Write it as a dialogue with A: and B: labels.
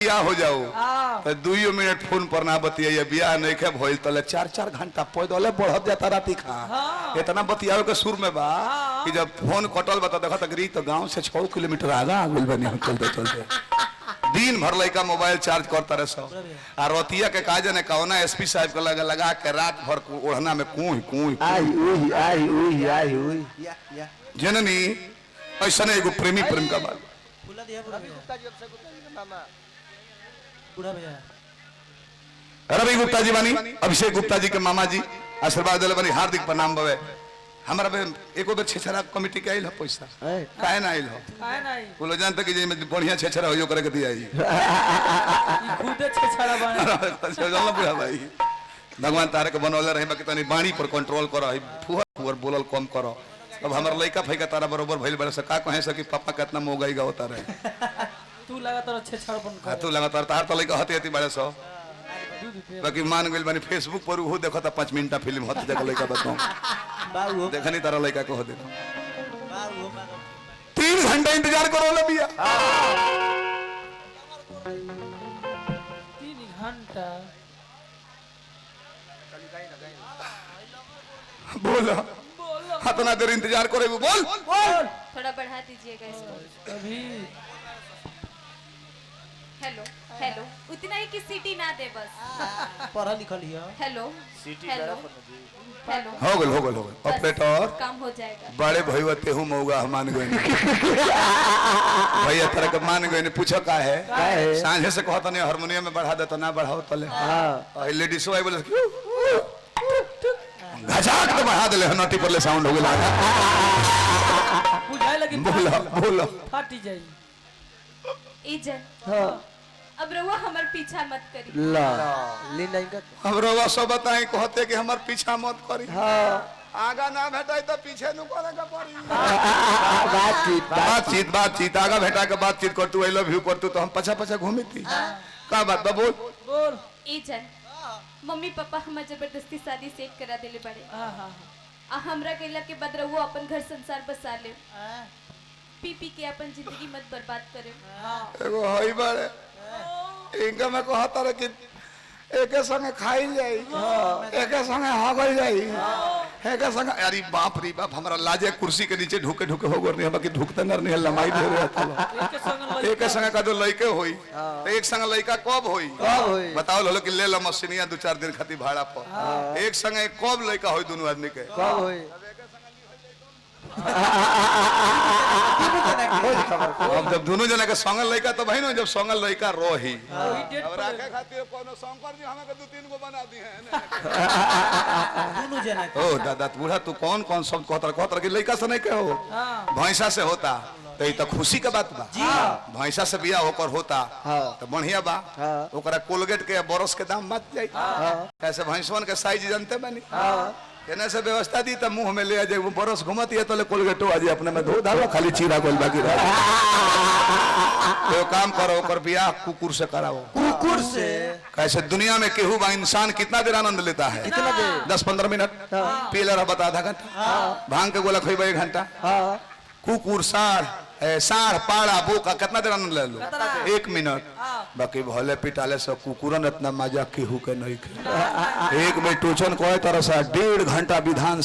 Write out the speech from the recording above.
A: बियाह हो जाओ तो 2 मिनट फोन पर ना बतिया बियाह नहीं के भइल तले 4-4 घंटा पैदल बढ़त जाता राती खा इतना बतियावे के सुर में बा कि जब फोन कटल बता देखा तक तो गांव से 6 किलोमीटर आगा आगुल बनी हम चलते चलते दिन भर लड़का मोबाइल चार्ज करता रहे सब आ रतिया के काज ने कौना एसपी साहब के लगा के रात भर ओढ़ना में कूई कूई जननी ऐसा एगो प्रेमी प्रेम का बात रवि गुप्ता जी बानी अभिषेक गुप्ता जी के मामा जी आशीर्वाद दिले बानी हार्दिक प्रणाम बवे हमारा बे एको बे छेछरा कमेटी के आइल है पैसा काहे ना आइल हो काहे ना आइल बोलो जानते कि जे में बढ़िया छेछरा होयो करे के दिया ई खुदे छेछरा बने चलो बुढ़ा भाई भगवान तारे के बनौले रहे बाकी तनी बाणी पर कंट्रोल करो फुहर बोलल कम करो अब हमार लइका फैका तारा बरोबर भइल बड़े से का कहे से कि पापा कितना मोगाई गा होता रहे
B: तू लगातार छेछड़पन कर
A: तू लगातार तार तो लइका हते हती बड़े सो बाकी मान गइल बानी फेसबुक पर वो देखता 5 मिनट फिल्म हत जगह लइका बताऊं बाबू देखनी तारा लइका को दे बाबू 3 घंटा इंतजार करो ले बिया
B: 3 घंटा
A: बोलो इतना देर इंतजार करे बोल
C: थोड़ा बढ़ा दीजिएगा इसको
B: अभी
C: हेलो हेलो उतना ही कि सीटी ना दे बस
B: पढ़ा लिखल हिया
C: हेलो
D: सीटी
C: हेलो हेलो
A: हो गल ऑपरेटर
C: काम हो जाएगा
A: बड़े भईवते हूं मौगा मान गए भैया तरह के मान गए पूछो का है सांझे से कहता नहीं हारमोनियम में बढ़ा देता ना बढ़ाओ तले हां लेडीज वाई बोले घचाक तो बढ़ा देले नटी पर ले साउंड हो गेला
B: बुझाए लगी
A: बोलो
C: फाटी जाई इजन हां अब रहुआ हमार पीछा मत करी
D: ला ली नहीं का
A: हम रहुआ सब बताएं कहते कि हमार पीछा मत करी हां आगा ना भेटाई तो पीछे नु करे का पड़ी बातचीत आगा भेटा के बातचीत कर तू आई लव यू कर तू तो हम पछा घूमी थी का बात बोल
C: इजन मम्मी पापा हमार जबरदस्ती शादी सेट करा देले बड़े आ हमरा कहला के बाद रहुआ अपन घर संसार बसा ले पी के अपन जिंदगी मत बर्बाद करे
A: एगो हई बारे इनका मैं कहता रे कि एके संगे खाई जाई एके संगे हगल जाई एके संगे अरे बाप रे बाप हमरा लाजे कुर्सी के नीचे ढुके हो गरनी हम कि ढुकते नर नहीं लमाई दे रहा एके संगे का दो लइके होई तो एक संगे लइका कब होई बताओ लो कि ले लो मशीनिया 2-4 दिन खातिर भाड़ा पर एक संगे कब लइका होई दोनों आदमी के
D: कब होई
A: अब जब दोनों जना के संग लइका तो भाई ना जब संग लइका रोही अब राखे खातिर कोनो शंकर जी हमें के 2-3 गो बना दी है
B: दोनों जना
A: ओ दादा बूढ़ा तू कौन शब्द कहतर कि लइका से नहीं के हो भैंसा से होता तो ये तो खुशी का बात बा भैंसा से बियाह होकर होता तो बढ़िया बा ओकरा कोलगेट के बरस के दाम मत जाई कैसे भैंसवन के साइज जानते बानी केने से व्यवस्था दी तो मुंह में ले जाए वो बरस घुमती है तो ले कोलगेटो आज अपने में धो डालो खाली चीरा गोल बाकी रह तो काम करो कर बियाह कुकुर से कराओ
D: कुकुर से
A: कैसे दुनिया में केहू बा इंसान कितना देर आनंद लेता है
D: कितना देर
A: 10-15 मिनट पी ले रहा आधा घंटा भांग के गोला खेबे 1 घंटा कुकुर साढ़ पाड़ा बोका कितना देर आनंद ले लो 1 मिनट बाकी भले पिटाले से कुकुरन इतना मजा केहू के नहीं 1 मिनट टूचन कहे तरह से 1.5 घंटा विधान